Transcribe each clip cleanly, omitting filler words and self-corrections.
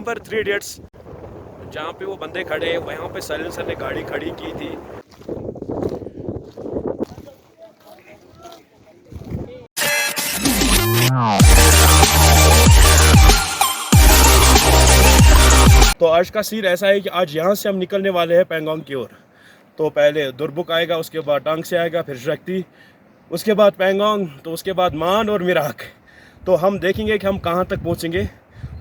Remember 3 idiots, जहाँ पे वो बंदे खड़े, वहाँ पे साइलेंसर ने गाड़ी खड़ी की थी। तो आज का सीन ऐसा है कि आज यहाँ से हम निकलने वाले हैं पैंगोंग की ओर। तो पहले दुरबुक आएगा, उसके बाद टांग से आएगा, फिर शक्ति, उसके बाद पैंगोंग, तो उसके बाद मान और मिराक। तो हम देखेंगे कि हम कहाँ तक पहुँचेंगे।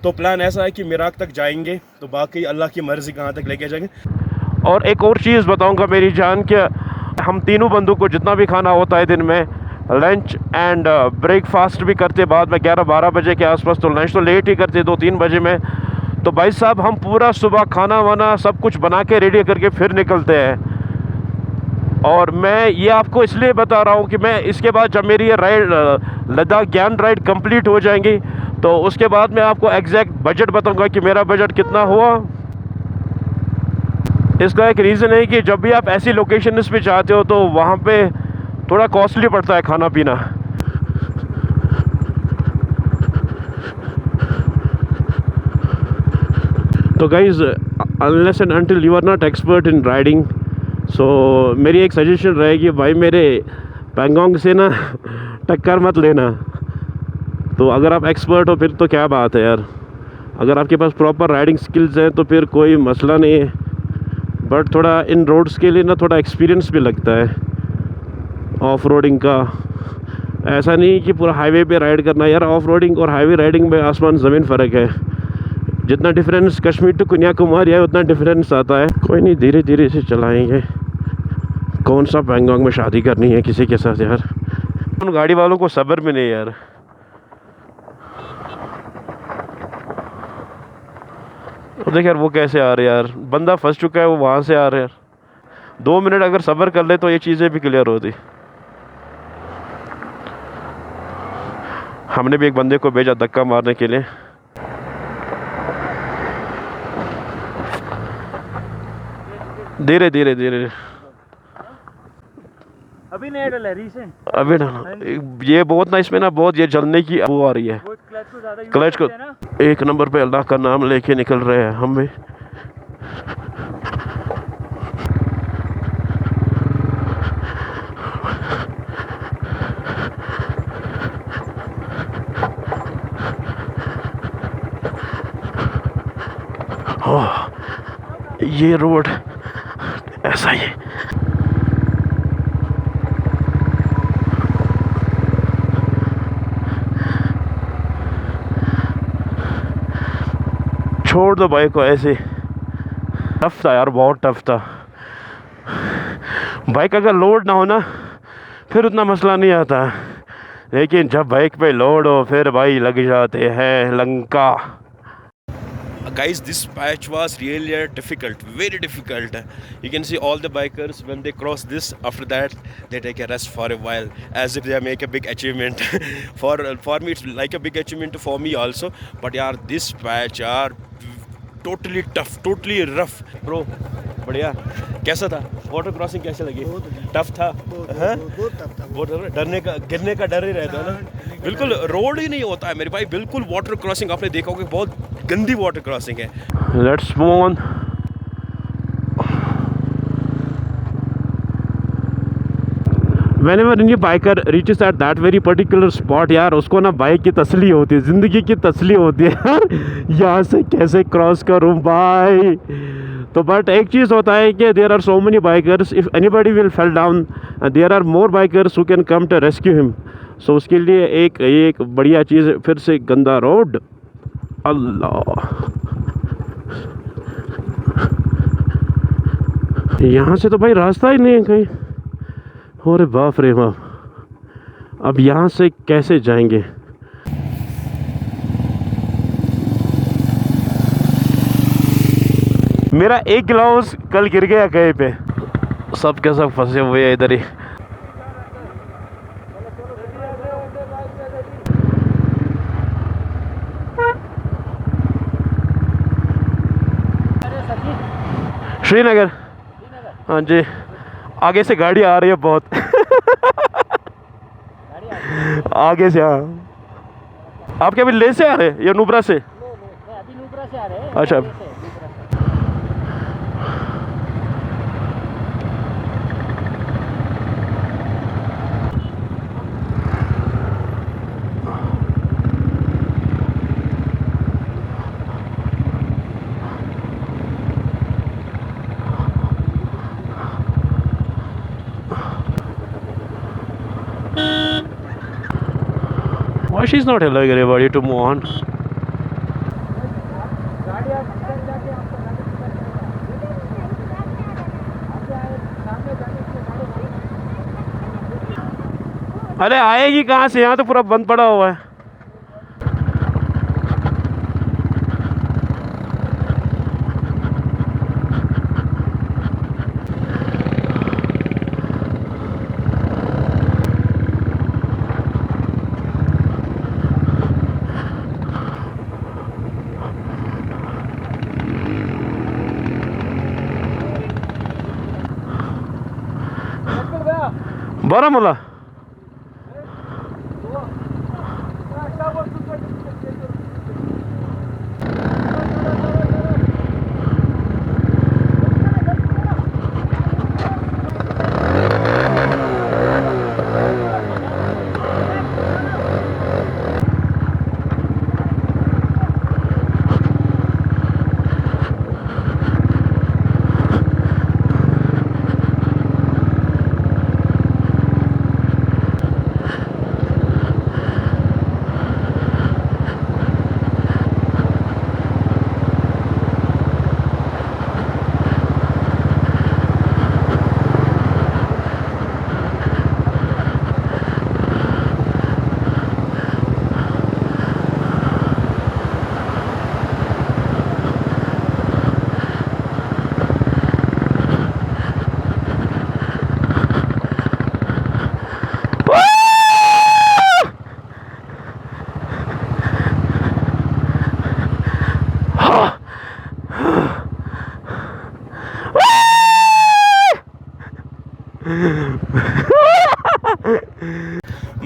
तो प्लान ऐसा है कि मिराक तक जाएंगे, तो बाकी अल्लाह की मर्ज़ी कहाँ तक लेके जाएंगे। और एक और चीज़ बताऊँगा मेरी जान, कि हम तीनों बंदों को जितना भी खाना होता है दिन में, लंच एंड ब्रेकफास्ट भी करते बाद में 11-12 बजे के आसपास। तो लंच तो लेट ही करते 2-3 बजे में। तो भाई साहब हम पूरा सुबह खाना वाना सब कुछ बना के रेडी करके फिर निकलते हैं। और मैं ये आपको इसलिए बता रहा हूँ कि मैं इसके बाद जब मेरी ये राइड लद्दाख ज्ञान राइड कंप्लीट हो जाएंगी, तो उसके बाद मैं आपको एग्जैक्ट बजट बताऊँगा कि मेरा बजट कितना हुआ। इसका एक रीज़न है कि जब भी आप ऐसी लोकेशन पे जाते हो तो वहाँ पे थोड़ा कॉस्टली पड़ता है खाना पीना। तो guys, unless and until you are not expert in riding, so मेरी एक सजेशन रहेगी भाई, मेरे पैंगोंग से ना टक्कर मत लेना। तो अगर आप एक्सपर्ट हो फिर तो क्या बात है यार, अगर आपके पास प्रॉपर राइडिंग स्किल्स हैं तो फिर कोई मसला नहीं है। बट थोड़ा इन रोड्स के लिए ना थोड़ा एक्सपीरियंस भी लगता है ऑफ रोडिंग का। ऐसा नहीं कि पूरा हाईवे पे राइड करना यार, ऑफ रोडिंग और हाईवे राइडिंग में आसमान ज़मीन फ़र्क है। जितना डिफरेंस कश्मीर टू कन्याकुमारी है उतना डिफरेंस आता है। कोई नहीं, धीरे धीरे से चलाएंगे। कौन सा पैंगोंग में शादी करनी है किसी के साथ यार, उन गाड़ी वालों को सब्र भी नहीं यार। तो देख यार वो कैसे आ रहे यार, बंदा फंस चुका है, वो वहाँ से आ रहे यार। 2 मिनट अगर सब्र कर ले तो ये चीज़ें भी क्लियर होती। हमने भी एक बंदे को भेजा धक्का मारने के लिए। धीरे धीरे धीरे, अभी नहीं डला रीसेंट, अभी ना ये बहुत ना, इसमें ना बहुत ये जलने की वो आ रही है। क्लच को एक नंबर पे अल्लाह का नाम लेके निकल रहे हैं हम भी। ये रोड ऐसा ही है। छोड़ दो बाइक को ऐसे। टफ था यार, बहुत टफ था। बाइक अगर लोड ना हो ना फिर उतना मसला नहीं आता, लेकिन जब बाइक पे लोड हो फिर भाई लग जाते हैं Lanka. Guys, this patch was really difficult, very difficult. You can see all the bikers when they cross this, after that they take a rest for a while as if they make a big achievement. for me it's like a big achievement for me also, but yaar this patch are totally tough, totally rough bro. बढ़िया, कैसा था water crossing, कैसे लगी? Tough था, बहुत डरने का, गिरने का डर ही रहता है ना। बिल्कुल रोड ही नहीं होता है मेरे भाई, बिल्कुल वाटर क्रॉसिंग आपने देखा होगा, बहुत गंदी वाटर क्रॉसिंग है। Let's move on. Whenever any biker reaches at that very particular spot यार, उसको ना बाइक की तसल्ली होती है, ज़िंदगी की तसल्ली होती है यार, यहाँ से कैसे क्रॉस करूँ भाई। तो बट एक चीज़ होता है कि there are so many bikers, if anybody will fell down there are more bikers who can come to rescue him. So उसके लिए एक बढ़िया चीज़, फिर से गंदा रोड। अल्लाह, यहाँ से तो भाई रास्ता ही नहीं है कहीं। अरे बाप रे बाप, अब यहाँ से कैसे जाएंगे? मेरा एक ग्लाउस कल गिर गया कहीं पे, सब के सब फंसे हुए हैं इधर ही। श्रीनगर, हाँ जी, आगे से गाड़ी आ रही है बहुत। आगे से, हाँ। आप क्या भी ले से आ रहे हैं या नुब्रा से? अभी नुब्रा से आ रहे हैं। अच्छा Why she's not allowing everybody to move on? गाड़ी आप अंदर जाके आपको गाड़ी अंदर सामने जाने के लिए गाड़ी अरे आएगी कहाँ से, यहाँ तो पूरा बंद पड़ा हुआ है। Baramulla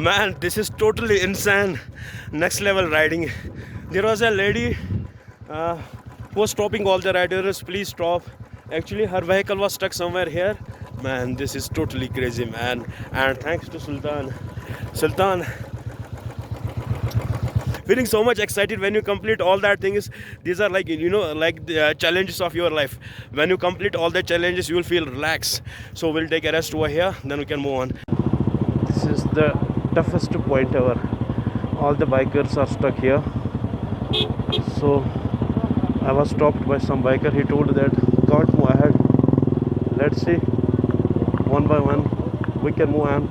Man, this is totally insane. Next level riding. There was a lady who was stopping all the riders. Please stop. Actually, her vehicle was stuck somewhere here. Man, this is totally crazy, man. And thanks to Sultan. Sultan, feeling so much excited when you complete all that things. These are like, you know, like the challenges of your life. When you complete all the challenges, you will feel relaxed. So we'll take a rest over here, then we can move on. This is the toughest point ever. All the bikers are stuck here. So I was stopped by some biker. He told that can't move ahead. Let's see, one by one we can move on.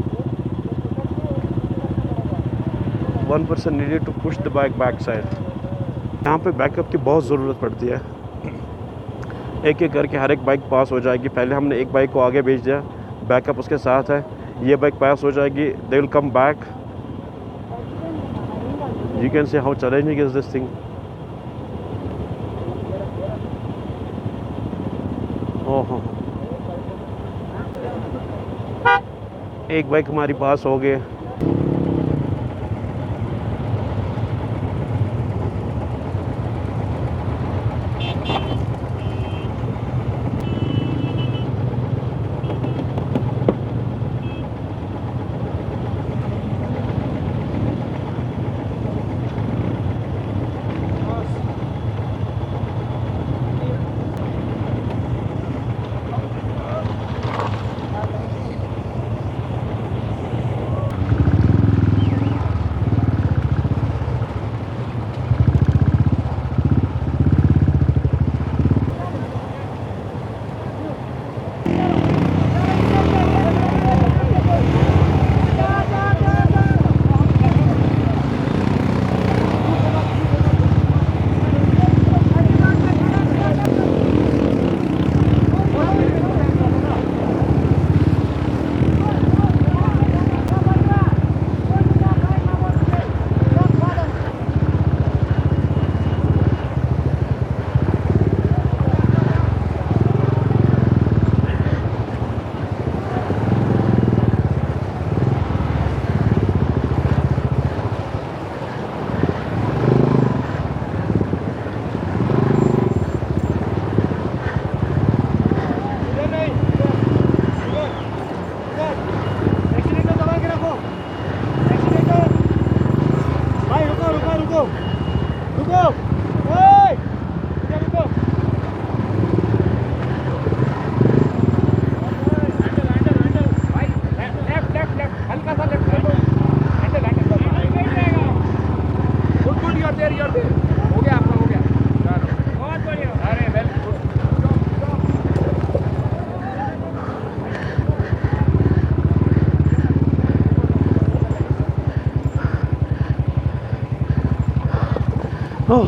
One person needed to push the bike backside. यहाँ पे backup की बहुत ज़रूरत पड़ती है. एक एक करके हर एक बाइक पास हो जाएगी. पहले हमने एक बाइक को आगे भेज दिया, बैकअप उसके साथ है. ये बाइक पास हो जाएगी, they will come back. You can see how challenging is this thing. ओहो, एक बाइक हमारी पास हो गई. ओह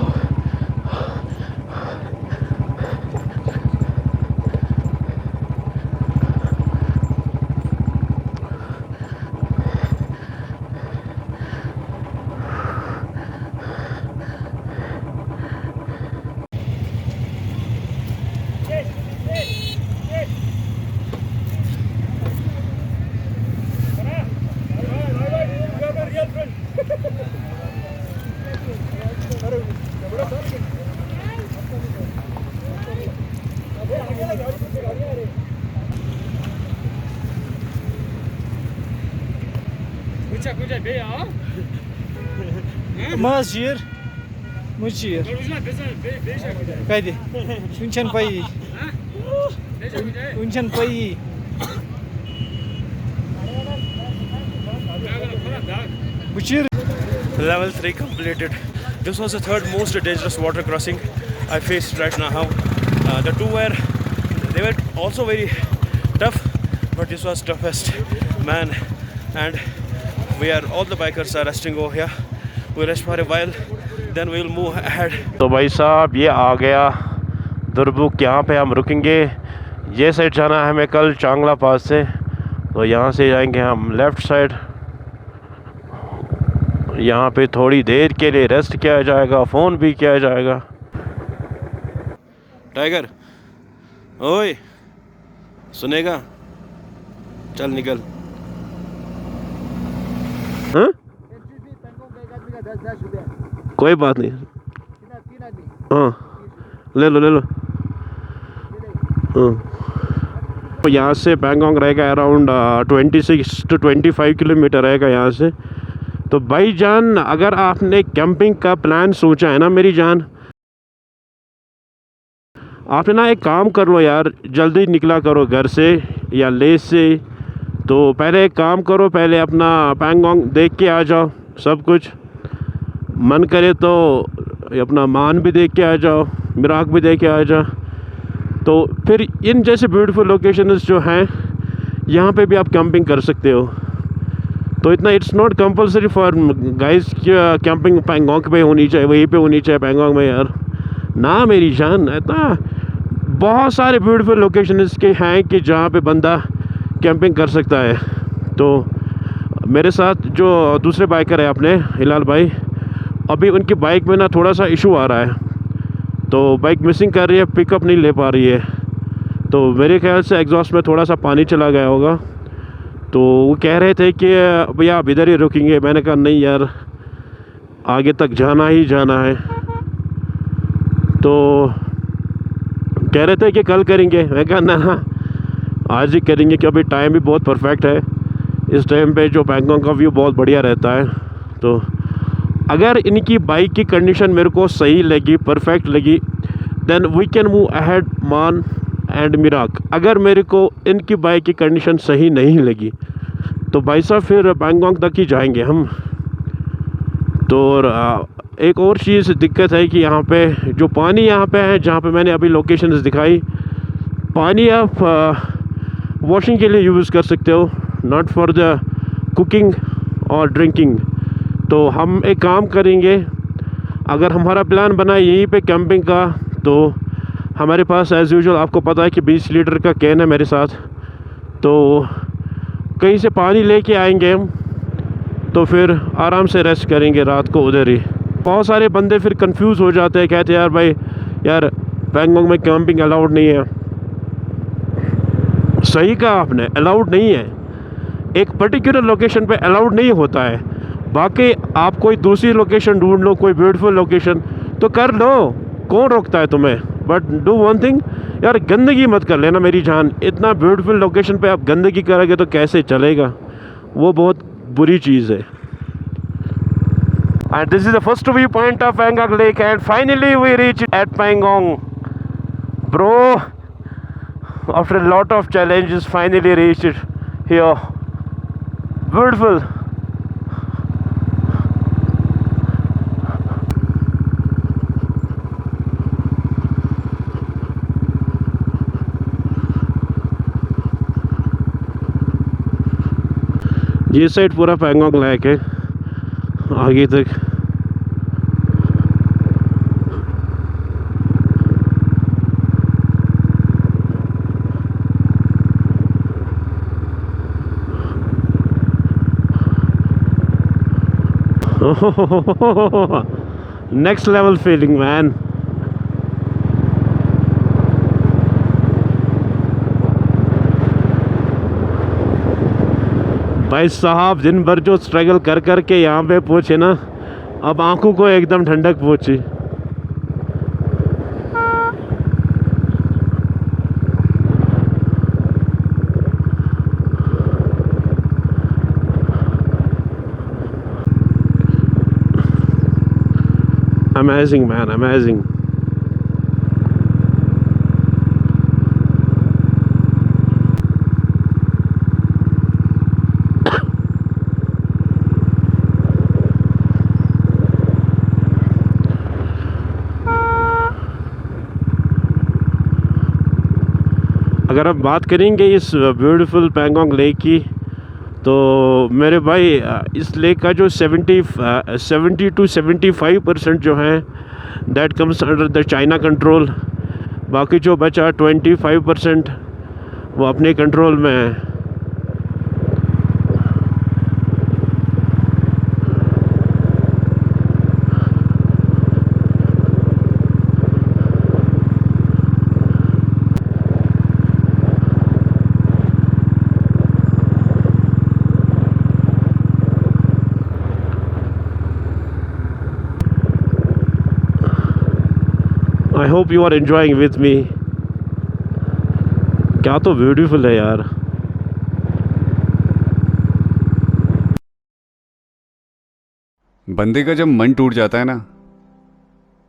Mazir. Mujir. Kaydi. Unchan pai. Unchan pai. Mujir. Level 3 completed. This was the third most dangerous water crossing I faced right now. The two they were also very tough, but this was toughest, man. And all the bikers are resting over here. We'll rest for a while, then we'll move ahead. तो भाई साहब ये आ गया दुर्बुक, यहाँ पे हम रुकेंगे. ये साइड जाना है हमें कल चांगला पास से, तो यहाँ से जाएंगे हम लेफ़्ट साइड. यहाँ पे थोड़ी देर के लिए रेस्ट किया जाएगा, फ़ोन भी किया जाएगा. टाइगर ओए सुनेगा, चल निकल. हाँ कोई बात नहीं. हाँ ले लो. हाँ तो यहाँ से पैंगोंग रहेगा अराउंड 26 to 25 किलोमीटर रहेगा यहाँ से. तो भाईजान अगर आपने कैंपिंग का प्लान सोचा है ना मेरी जान, आपने ना एक काम कर लो यार, जल्दी निकला करो घर से या ले से. तो पहले एक काम करो, पहले अपना पैंगोंग देख के आ जाओ सब कुछ. मन करे तो अपना मान भी देख के आ जाओ, मिराक भी देख के आ जाओ. तो फिर इन जैसे ब्यूटीफुल लोकेशंस जो हैं यहाँ पे भी आप कैंपिंग कर सकते हो. तो इतना it's not compulsory for guys camping Pangong पे होनी चाहिए, वहीं पे होनी चाहिए पैंगोंग में यार ना मेरी जान. इतना बहुत सारे ब्यूटीफुल लोकेशंस के हैं कि जहाँ पे बंदा कैंपिंग कर सकता है. तो मेरे साथ जो दूसरे बाइकर है अपने हिलाल भाई, अभी उनकी बाइक में ना थोड़ा सा इशू आ रहा है. तो बाइक मिसिंग कर रही है, पिकअप नहीं ले पा रही है. तो मेरे ख्याल से एग्जॉस्ट में थोड़ा सा पानी चला गया होगा. तो वो कह रहे थे कि भैया आप इधर ही रुकेंगे. मैंने कहा नहीं यार, आगे तक जाना ही जाना है. तो कह रहे थे कि कल करेंगे. मैं कहा ना आज ही करेंगे, कि अभी टाइम भी बहुत परफेक्ट है. इस टाइम पे जो पैंगोंग का व्यू बहुत बढ़िया रहता है. तो अगर इनकी बाइक की कंडीशन मेरे को सही लगी, परफेक्ट लगी, then we can move ahead मान एंड मिराक. अगर मेरे को इनकी बाइक की कंडीशन सही नहीं लगी तो भाई साहब फिर पैंगोंग तक ही जाएंगे हम. तो एक और चीज़ दिक्कत है कि यहाँ पे जो पानी यहाँ पे है, जहाँ पे मैंने अभी लोकेशंस दिखाई, पानी आप वॉशिंग के लिए यूज़ कर सकते हो, नॉट फॉर द कुकिंग और ड्रिंकिंग. तो हम एक काम करेंगे, अगर हमारा प्लान बना यहीं पे कैंपिंग का, तो हमारे पास एज़ यूजुअल आपको पता है कि 20 लीटर का कैन है मेरे साथ. तो कहीं से पानी लेके आएंगे हम, तो फिर आराम से रेस्ट करेंगे रात को उधर ही. बहुत सारे बंदे फिर कंफ्यूज हो जाते हैं, कहते हैं यार भाई यार पैंगोंग में कैंपिंग अलाउड नहीं है. सही कहा आपने, अलाउड नहीं है. एक पर्टिकुलर लोकेशन पे अलाउड नहीं होता है. बाकी आप कोई दूसरी लोकेशन ढूंढ लो, कोई ब्यूटीफुल लोकेशन, तो कर लो, कौन रोकता है तुम्हें. बट डू वन थिंग यार, गंदगी मत कर लेना मेरी जान. इतना ब्यूटीफुल लोकेशन पे आप गंदगी करोगे तो कैसे चलेगा, वो बहुत बुरी चीज़ है. And this is the first view point of Pangong Lake, and finally we reached at Pangong. Bro, after a lot of challenges, finally reached it here. Beautiful. ये साइड पूरा पैंगोंग लेक है आगे तक. Next level feeling, man. भाई साहब दिन भर जो स्ट्रगल कर कर के यहाँ पे पहुँचे ना, अब आंखों को एकदम ठंडक पहुँची। Amazing, man, amazing. अगर आप बात करेंगे इस ब्यूटीफुल पैंगोंग लेक की, तो मेरे भाई इस लेक का जो 70 to 75% जो है that comes under the China control. बाकी जो बचा 25% वो अपने कंट्रोल में है। I hope you are enjoying with me. क्या तो ब्यूटीफुल है यार। बंदे का जब मन टूट जाता है ना,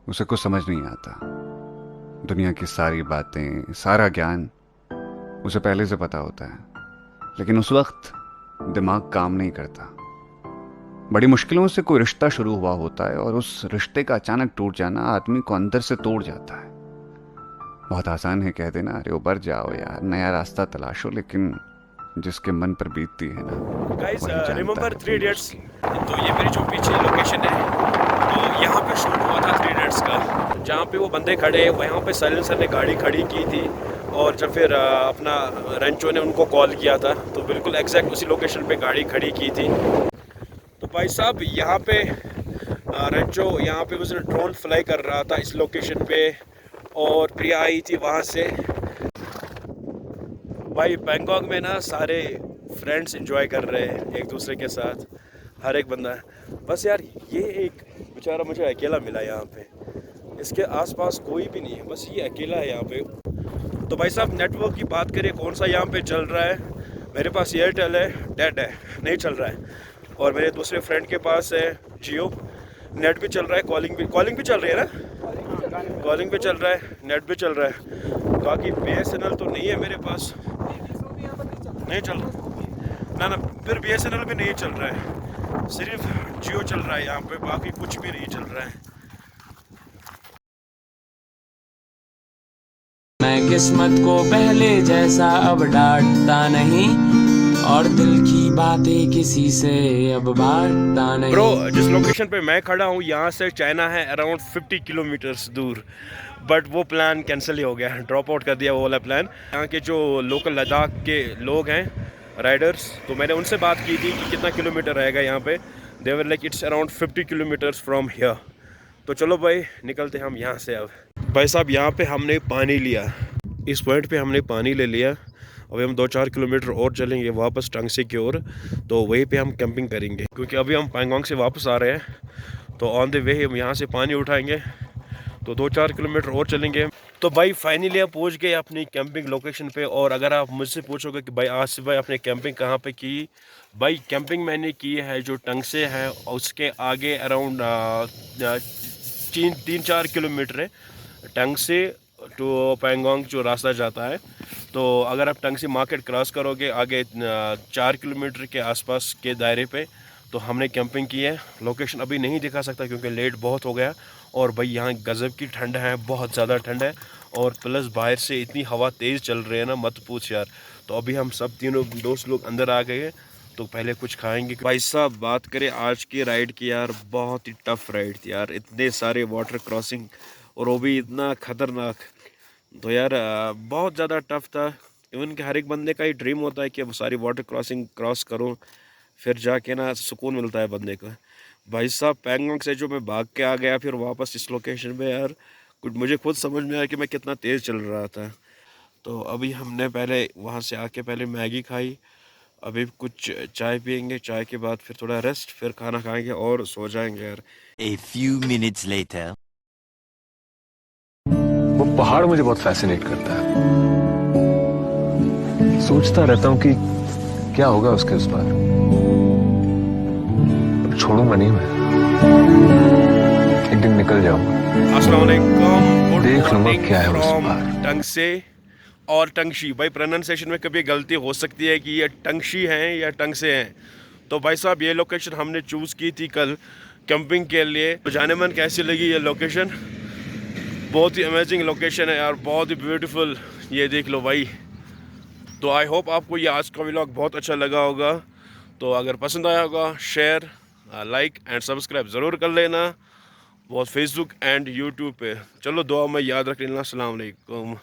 उसे कुछ समझ नहीं आता। दुनिया की सारी बातें, सारा ज्ञान उसे पहले से पता होता है, लेकिन उस वक्त दिमाग काम नहीं करता। बड़ी मुश्किलों से कोई रिश्ता शुरू हुआ होता है और उस रिश्ते का अचानक टूट जाना आदमी को अंदर से तोड़ जाता है। बहुत आसान है कह देना अरे उबर जाओ यार, नया रास्ता तलाशो, लेकिन जिसके मन पर बीतती है ना, गाइस वही जानता रिमेंबर है। 3 इडियट्स। तो ये मेरी जो पीछे लोकेशन है, तो यहाँ पे शूट हुआ था 3 इडियट्स का। जहाँ पे वो बंदे खड़े, वहाँ पे साइलेंसर ने गाड़ी खड़ी की थी, और जब फिर अपना रेंचो ने उनको कॉल किया था, तो बिल्कुल एग्जैक्ट उसी लोकेशन पे गाड़ी खड़ी की थी। तो भाई साहब यहाँ पे रेंचो यहाँ पे उसने ड्रोन फ्लाई कर रहा था इस लोकेशन पे, और प्रिया आई थी वहाँ से। भाई पैंगोंग में ना सारे फ्रेंड्स एंजॉय कर रहे हैं एक दूसरे के साथ, हर एक बंदा है। बस यार ये एक बेचारा मुझे अकेला मिला यहाँ पे, इसके आसपास कोई भी नहीं है, बस ये अकेला है यहाँ पे। तो भाई साहब नेटवर्क की बात करें कौन सा यहाँ पे चल रहा है, मेरे पास एयरटेल है, डेड है, नहीं चल रहा है। और मेरे दूसरे फ्रेंड के पास है जियो, नेट भी चल रहा है, कॉलिंग भी चल रही है ना, कॉलिंग भी चल रहा है, नेट भी चल रहा है। बाकी BSNL तो नहीं है मेरे पास, नहीं चल रहा ना, फिर BSNL भी नहीं चल रहा है, सिर्फ जियो चल रहा है यहाँ पे, बाकी कुछ भी नहीं चल रहा है। मैं किस्मत को पहले जैसा अब डांटता नहीं, और दिल की बातें किसी से अब बांटता नहीं। ब्रो जिस लोकेशन पे मैं खड़ा हूँ यहाँ से चाइना है अराउंड 50 किलोमीटर्स दूर, बट वो प्लान कैंसिल ही हो गया, ड्रॉप आउट कर दिया वो वाला प्लान। यहाँ के जो लोकल लद्दाख के लोग हैं राइडर्स, तो मैंने उनसे बात की थी कि कितना किलोमीटर रहेगा यहाँ पे, they were like it's around 50 kilometres from here. तो चलो भाई निकलते हम यहाँ से। अब भाई साहब यहाँ पे हमने पानी लिया, इस पॉइंट पे हमने पानी ले लिया। अभी हम 2-4 किलोमीटर और चलेंगे वापस टंगसे की ओर, तो वहीं पे हम कैंपिंग करेंगे, क्योंकि अभी हम पैंगोंग से वापस आ रहे हैं। तो ऑन द वे हम यहाँ से पानी उठाएंगे, तो 2-4 किलोमीटर और चलेंगे। तो भाई फाइनली आप पहुँच गए अपनी कैंपिंग लोकेशन पे। और अगर आप मुझसे पूछोगे कि भाई आसिफ भाई आपने कैंपिंग कहाँ पे की, भाई कैंपिंग मैंने की है जो टंगसे है उसके आगे अराउंड 3-4 किलोमीटर है टंगसे टू पैंगोंग जो रास्ता जाता है। तो अगर आप टंगसे मार्केट क्रॉस करोगे आगे 4 किलोमीटर के आसपास के दायरे पे, तो हमने कैंपिंग की है। लोकेशन अभी नहीं दिखा सकता क्योंकि लेट बहुत हो गया, और भाई यहाँ गज़ब की ठंड है, बहुत ज़्यादा ठंड है, और प्लस बाहर से इतनी हवा तेज़ चल रही है ना, मत पूछ यार। तो अभी हम सब तीनों दोस्त लोग अंदर आ गए, तो पहले कुछ खाएंगे। भाई साहब बात करें आज की राइड की, यार बहुत ही टफ राइड थी यार, इतने सारे वाटर क्रॉसिंग और वो भी इतना ख़तरनाक। तो यार बहुत ज़्यादा टफ था। इवन कि हर एक बंदे का ही ड्रीम होता है कि अब सारी वाटर क्रॉसिंग क्रॉस करूँ, फिर जाके ना सुकून मिलता है बंदे को। भाई साहब पैंगोंग से जो मैं भाग के आ गया फिर वापस इस लोकेशन पे यार, कुछ मुझे खुद समझ में आया कि मैं कितना तेज़ चल रहा था। तो अभी हमने पहले वहाँ से आके पहले मैगी खाई, अभी कुछ चाय पियेंगे, चाय के बाद फिर थोड़ा रेस्ट, फिर खाना खाएंगे और सो जाएंगे यार। A few minutes later. वो पहाड़ मुझे बहुत फैसिनेट करता है। सोचता रहता हूँ कि क्या होगा उसके उस पार। अब छोड़ूंगा नहीं मैं, एक दिन निकल जाऊंगा। अस्सलाम वालेकुम, देख लूंगा क्या है उस फ्रॉम पार। टंगसे और टंगशी। भाई प्रोनाउंसिएशन में कभी गलती हो सकती है कि ये टंगशी हैं या टंगसे हैं। तो भाई साहब ये लोकेशन हमने चूज़ की थी कल कैंपिंग के लिए। तो जाने मन कैसी लगी ये लोकेशन? बहुत ही अमेजिंग लोकेशन है यार, बहुत ही ब्यूटीफुल। ये देख लो भाई। तो आई होप आपको ये आज का व्लॉग बहुत अच्छा लगा होगा। तो अगर पसंद आया होगा शेयर, लाइक एंड सब्सक्राइब ज़रूर कर लेना, बहुत फेसबुक एंड यूट्यूब पे। चलो दुआ में याद रख लेना। अस्सलाम वालेकुम।